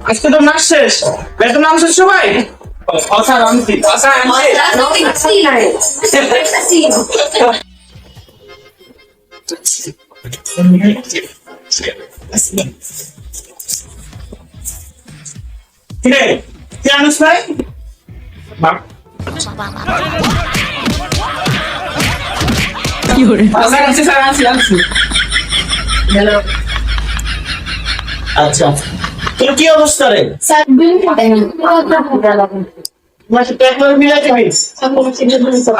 আজকে তো নাচ শেষ, বেতন নাম শেষ সবাই। আচ্ছা রামজি, আচ্ছা কিরে কি আনুস ভাই? আচ্ছা তোর কি অবস্থা রে?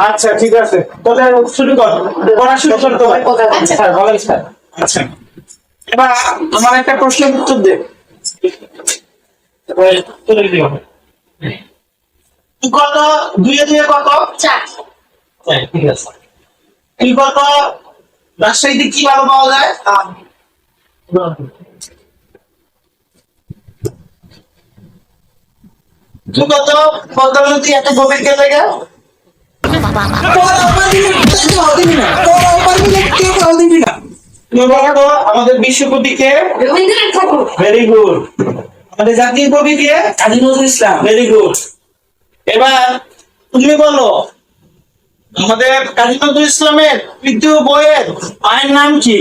আচ্ছা ঠিক আছে, তাহলে শুরু কর, পড়া শুরু করতে হয়। আচ্ছা এবার আমার একটা প্রশ্নের উত্তর দে। কত দুইয়ে দুইয়ে কত? চার। ঠিক আছে। তুই কত রাজশাহীতে কি ভালো পাওয়া যায়? তুই কত পদ্মা নদী এত গভীর কে জায়গা? আমাদের বিশ্বকবি কে? Very good. আমাদের জাতীয় কবি কে? কাজী নজরুল ইসলাম। Very good. এবার তুমি বলো আমাদের কাজী নজরুল ইসলামের তৃতীয় বইয়ের মায়ের নাম কি?